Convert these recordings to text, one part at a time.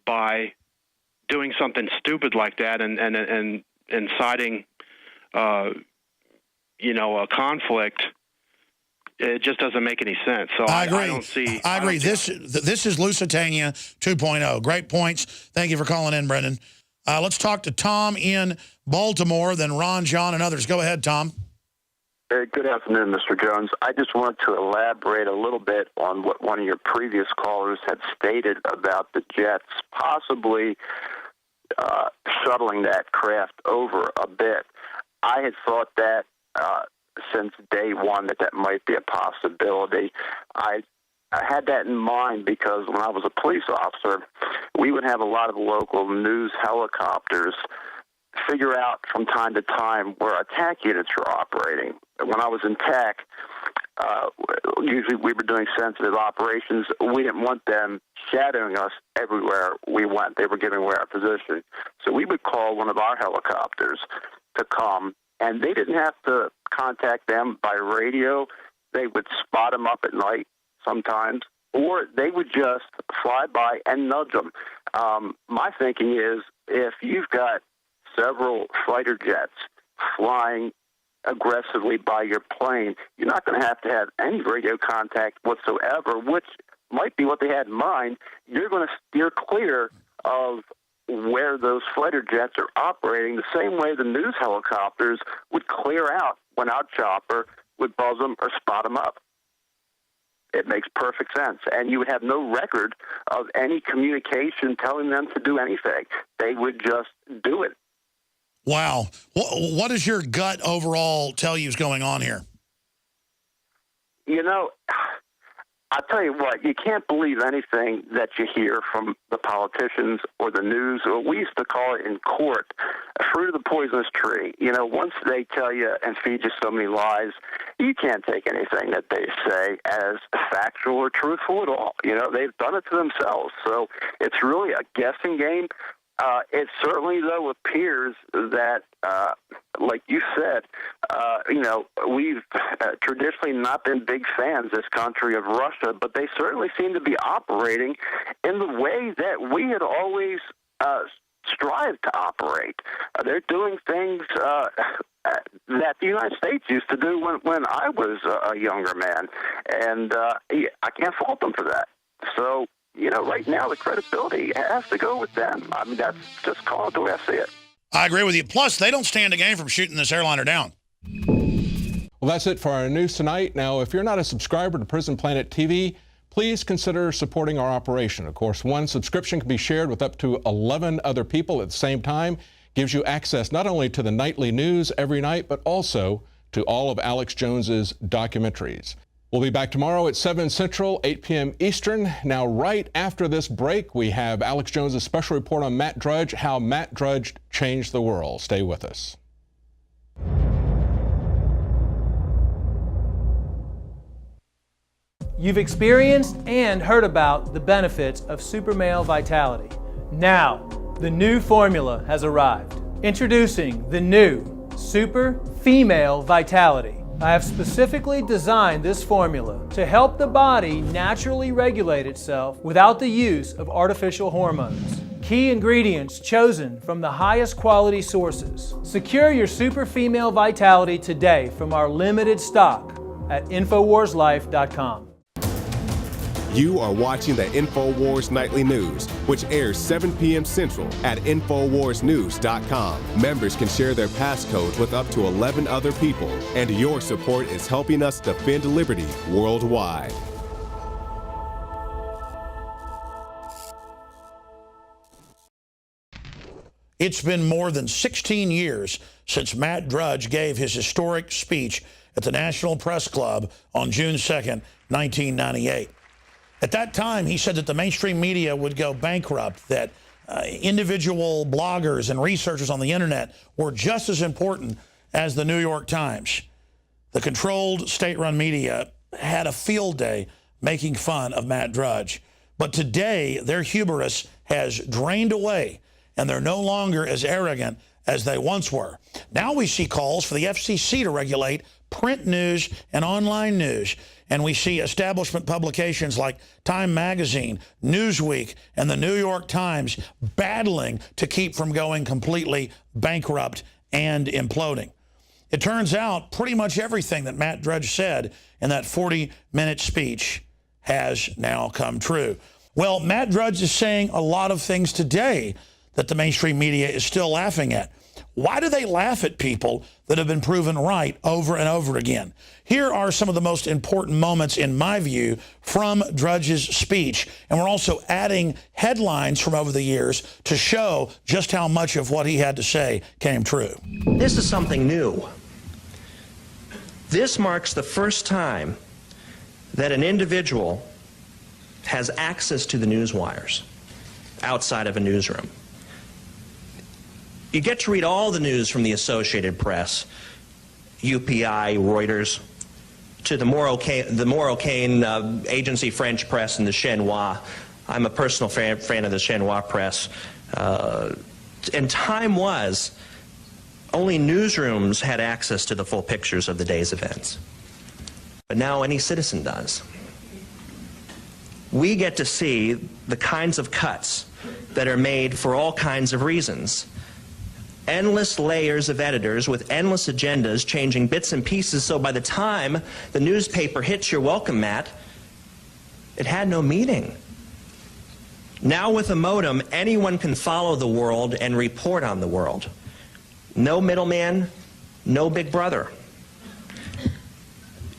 by doing something stupid like that and inciting, a conflict. It just doesn't make any sense. So I agree. I don't see. I agree. This is Lusitania 2.0. Great points. Thank you for calling in, Brendan. Let's talk to Tom in Baltimore, then Ron, John, and others. Go ahead, Tom. Good afternoon, Mr. Jones. I just wanted to elaborate a little bit on what one of your previous callers had stated about the jets possibly shuttling that craft over a bit. I had thought that since day one that might be a possibility. I had that in mind because when I was a police officer, we would have a lot of local news helicopters figure out from time to time where attack units were operating. When I was in TAC, usually we were doing sensitive operations. We didn't want them shadowing us everywhere we went. They were giving away our position. So we would call one of our helicopters to come, and they didn't have to contact them by radio. They would spot them up at night sometimes, or they would just fly by and nudge them. My thinking is if you've got several fighter jets flying aggressively by your plane, you're not going to have any radio contact whatsoever, which might be what they had in mind. You're going to steer clear of where those fighter jets are operating the same way the news helicopters would clear out when our chopper would buzz them or spot them up. It makes perfect sense. And you would have no record of any communication telling them to do anything. They would just do it. Wow. What does your gut overall tell you is going on here? You know, I'll tell you what, you can't believe anything that you hear from the politicians or the news, or we used to call it in court, fruit of the poisonous tree. You know, once they tell you and feed you so many lies, you can't take anything that they say as factual or truthful at all. You know, they've done it to themselves. So it's really a guessing game. It certainly, though, appears that, like you said, we've traditionally not been big fans, this country, of Russia, but they certainly seem to be operating in the way that we had always strived to operate. They're doing things that the United States used to do when I was a younger man, and I can't fault them for that. So, you know, right now the credibility has to go with them. I mean, that's just called the way I see it. I agree with you. Plus, they don't stand a gain from shooting this airliner down. Well, that's it for our news tonight. Now, if you're not a subscriber to Prison Planet TV, please consider supporting our operation. Of course, one subscription can be shared with up to 11 other people at the same time. Gives you access not only to the nightly news every night, but also to all of Alex Jones's documentaries. We'll be back tomorrow at 7 Central, 8 p.m. Eastern. Now, right after this break, we have Alex Jones's special report on Matt Drudge, how Matt Drudge changed the world. Stay with us. You've experienced and heard about the benefits of super male vitality. Now, the new formula has arrived. Introducing the new Super Female Vitality. I have specifically designed this formula to help the body naturally regulate itself without the use of artificial hormones. Key ingredients chosen from the highest quality sources. Secure your Super Female Vitality today from our limited stock at InfoWarsLife.com. You are watching the InfoWars Nightly News, which airs 7 p.m. Central at InfoWarsNews.com. Members can share their passcodes with up to 11 other people, and your support is helping us defend liberty worldwide. It's been more than 16 years since Matt Drudge gave his historic speech at the National Press Club on June 2nd, 1998. At that time, he said that the mainstream media would go bankrupt, that individual bloggers and researchers on the internet were just as important as the New York Times. The controlled state-run media had a field day making fun of Matt Drudge. But today, their hubris has drained away, and they're no longer as arrogant as they once were. Now we see calls for the FCC to regulate print news and online news. and we see establishment publications like Time Magazine, Newsweek, and the New York Times battling to keep from going completely bankrupt and imploding. It turns out pretty much everything that Matt Drudge said in that 40-minute speech has now come true. Well, Matt Drudge is saying a lot of things today that the mainstream media is still laughing at. Why do they laugh at people that have been proven right over and over again? Here are some of the most important moments, in my view, from Drudge's speech. And we're also adding headlines from over the years to show just how much of what he had to say came true. This is something new. This marks the first time that an individual has access to the news wires outside of a newsroom. You get to read all the news from the Associated Press, UPI, Reuters, to the Marocain Agency French Press and the Chinois. I'm a personal fan of the Chinois press. And time was, only newsrooms had access to the full pictures of the day's events. But now any citizen does. We get to see the kinds of cuts that are made for all kinds of reasons. Endless layers of editors with endless agendas changing bits and pieces, so by the time the newspaper hits your welcome mat, it had no meaning. Now with a modem, anyone can follow the world and report on the world. No middleman, no big brother.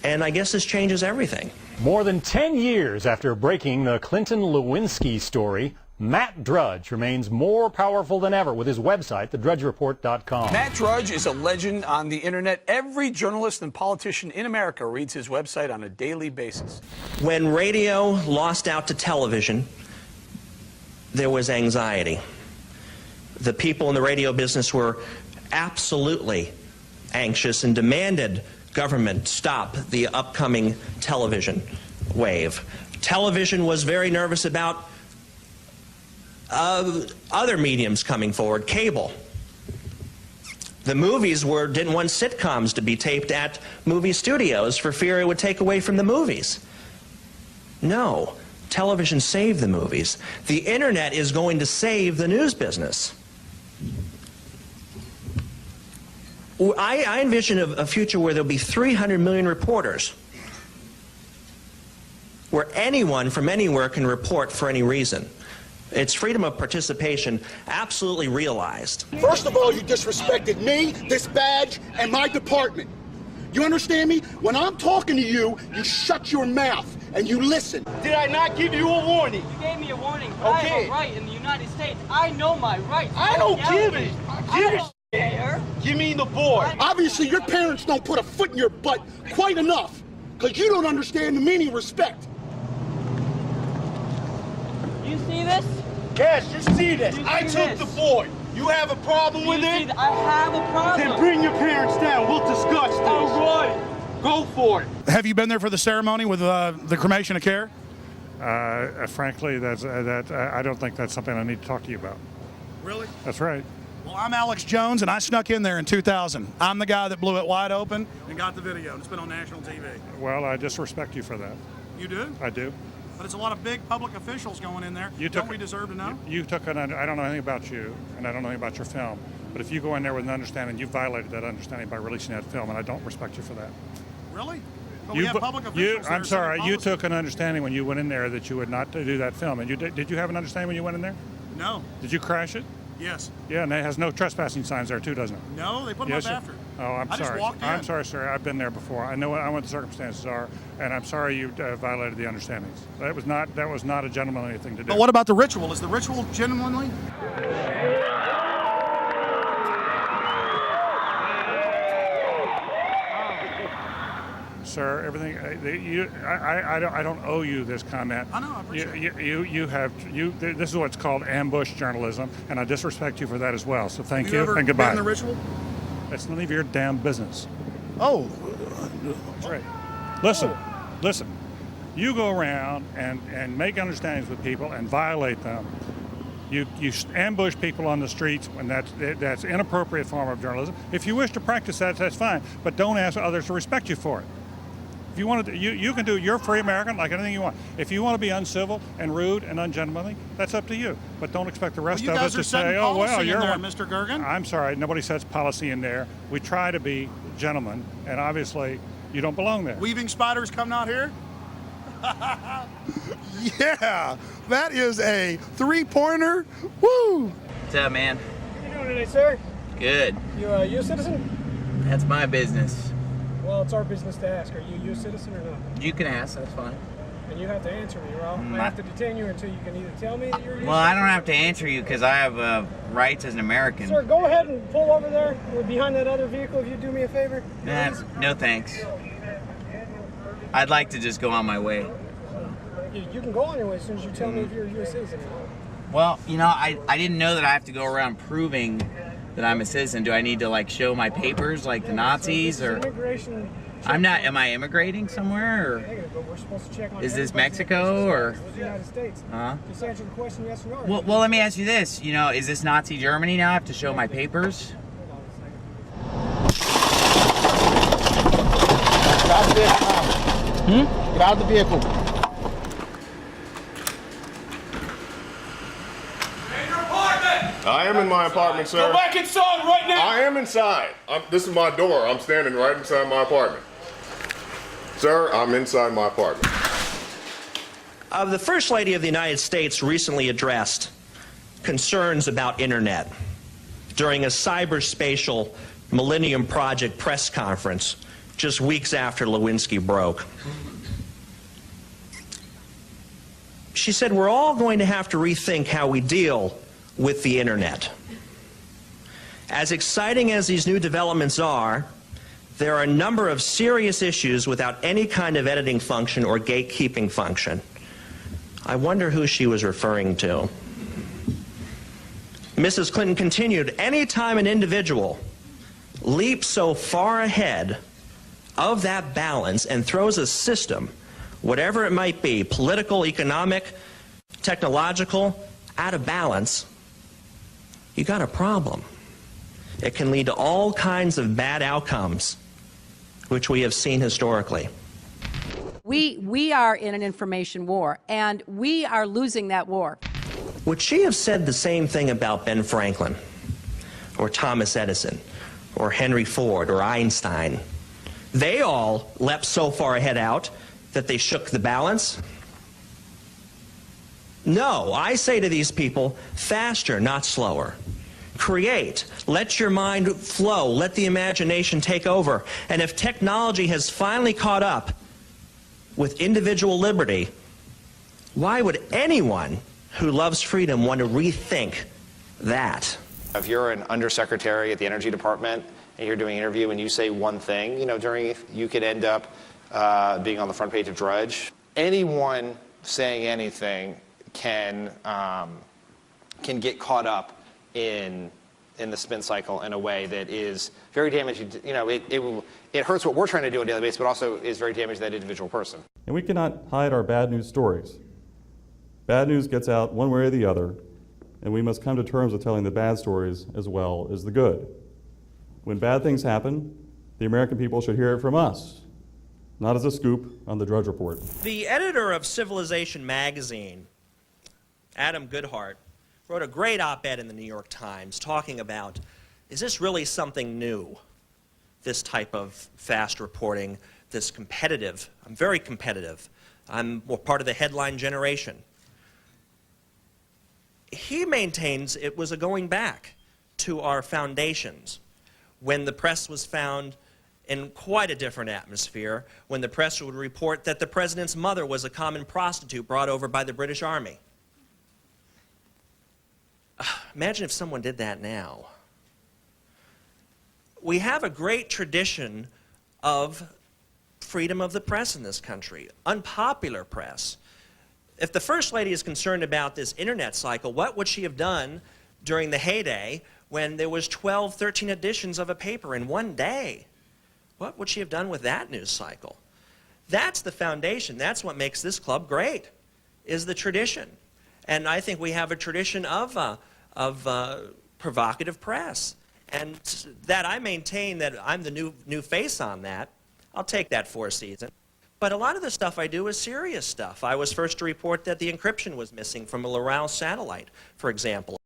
And I guess this changes everything. More than 10 years after breaking the Clinton Lewinsky story, Matt Drudge remains more powerful than ever with his website, thedrudgereport.com. Matt Drudge is a legend on the internet. Every journalist and politician in America reads his website on a daily basis. When radio lost out to television, there was anxiety. The people in the radio business were absolutely anxious and demanded government stop the upcoming television wave. Television was very nervous about other mediums coming forward, cable. The movies didn't want sitcoms to be taped at movie studios for fear it would take away from the movies. No, television saved the movies. The internet is going to save the news business. I envision a future where there'll be 300 million reporters, where anyone from anywhere can report for any reason. It's freedom of participation absolutely realized. First of all, you disrespected me, this badge, and my department. You understand me? When I'm talking to you, you shut your mouth and you listen. Did I not give you a warning? You gave me a warning. Okay. I have a right in the United States. I know my rights. I don't give it. Give it. Care. Give me the board. Obviously, your parents don't put a foot in your butt quite enough, because you don't understand the meaning of respect. You see this? Yes, you see this. I took the board. You have a problem with it? I have a problem. Then bring your parents down. We'll discuss this. All right. Go for it. Have you been there for the ceremony with the cremation of care? Frankly, I don't think that's something I need to talk to you about. Really? That's right. Well, I'm Alex Jones, and I snuck in there in 2000. I'm the guy that blew it wide open and got the video, and it's been on national TV. Well, I disrespect you for that. You do? I do. But it's a lot of big public officials going in there. Don't we deserve to know? I don't know anything about you, and I don't know anything about your film. But if you go in there with an understanding, you violated that understanding by releasing that film, and I don't respect you for that. Really? But we have public officials. I'm sorry. You took an understanding when you went in there that you would not do that film, and did you have an understanding when you went in there? No. Did you crash it? Yes. Yeah, and it has no trespassing signs there too, doesn't it? No, they put them up after. Oh, I'm sorry. I just walked in. I'm sorry, sir. I've been there before. I know what the circumstances are, and I'm sorry you violated the understandings. That was not a gentlemanly thing to do. But what about the ritual? Is the ritual genuinely? Sir, everything. I don't owe you this comment. I know. I appreciate it. This is what's called ambush journalism, and I disrespect you for that as well. So thank you ever and goodbye. Been in the ritual? It's none of your damn business. Oh. That's right. Listen. You go around and make understandings with people and violate them. You ambush people on the streets, and that's an inappropriate form of journalism. If you wish to practice that, that's fine, but don't ask others to respect you for it. If you want to, you can do. You're a free American, like anything you want. If you want to be uncivil and rude and ungentlemanly, that's up to you. But don't expect the rest of us to say, "Oh well, you're there, one." Mr. Gergen. I'm sorry, nobody sets policy in there. We try to be gentlemen, and obviously, you don't belong there. Weaving spiders coming out here. Yeah, that is a three-pointer. Woo! What's up, man? How you doing today, sir? Good. You a U.S. citizen? That's my business. Well, it's our business to ask. Are you a U.S. citizen or not? You can ask, that's fine. And you have to answer me, or I have to detain you until you can either tell me that you're a U.S. Well, I don't have to answer you because I have rights as an American. Sir, go ahead and pull over there. We're behind that other vehicle if you do me a favor. No thanks. I'd like to just go on my way. You can go on your way as soon as you tell me if you're a U.S. citizen. Well, you know, I didn't know that I have to go around proving that I'm a citizen. Do I need to, like, show my papers like the Nazis? Or immigration. I'm not. Am I immigrating somewhere? Or We're supposed to check on is this Mexico or the United States? Just answer the question yes or no. Well, let me ask you this. You know, is this Nazi Germany now? I have to show my papers? Get out of the vehicle. I am in my apartment, sir. Go back inside right now. I am inside. This is my door. I'm standing right inside my apartment. Sir, I'm inside my apartment. The First Lady of the United States recently addressed concerns about internet during a cyberspatial Millennium Project press conference just weeks after Lewinsky broke. She said, we're all going to have to rethink how we deal with the internet. As exciting as these new developments are, there are a number of serious issues without any kind of editing function or gatekeeping function. I wonder who she was referring to. Mrs. Clinton continued, anytime an individual leaps so far ahead of that balance and throws a system, whatever it might be, political, economic, technological, out of balance, you got a problem. It can lead to all kinds of bad outcomes, which we have seen historically. We are in an information war, and we are losing that war. Would she have said the same thing about Ben Franklin, or Thomas Edison, or Henry Ford, or Einstein? They all leapt so far ahead out that they shook the balance. No, I say to these people, faster, not slower. Create. Let your mind flow. Let the imagination take over. And if technology has finally caught up with individual liberty, why would anyone who loves freedom want to rethink that? If you're an undersecretary at the Energy Department and you're doing an interview and you say one thing, you know, you could end up being on the front page of Drudge. Anyone saying anything can get caught up in the spin cycle in a way that is very damaging. You know, it hurts what we're trying to do on a daily basis, but also is very damaging to that individual person. And we cannot hide our bad news stories. Bad news gets out one way or the other, and we must come to terms with telling the bad stories as well as the good. When bad things happen, the American people should hear it from us, not as a scoop on the Drudge Report. The editor of Civilization magazine, Adam Goodhart, wrote a great op-ed in the New York Times talking about, is this really something new? This type of fast reporting, this competitive. I'm very competitive. I'm part of the headline generation. He maintains it was a going back to our foundations when the press was found in quite a different atmosphere, when the press would report that the president's mother was a common prostitute brought over by the British Army. Imagine if someone did that now. We have a great tradition of freedom of the press in this country, unpopular press. If the First Lady is concerned about this internet cycle, what would she have done during the heyday when there was 12, 13 editions of a paper in one day? What would she have done with that news cycle? That's the foundation. That's what makes this club great, is the tradition. And I think we have a tradition of provocative press. And that I maintain that I'm the new face on that. I'll take that for a season. But a lot of the stuff I do is serious stuff. I was first to report that the encryption was missing from a Loral satellite, for example.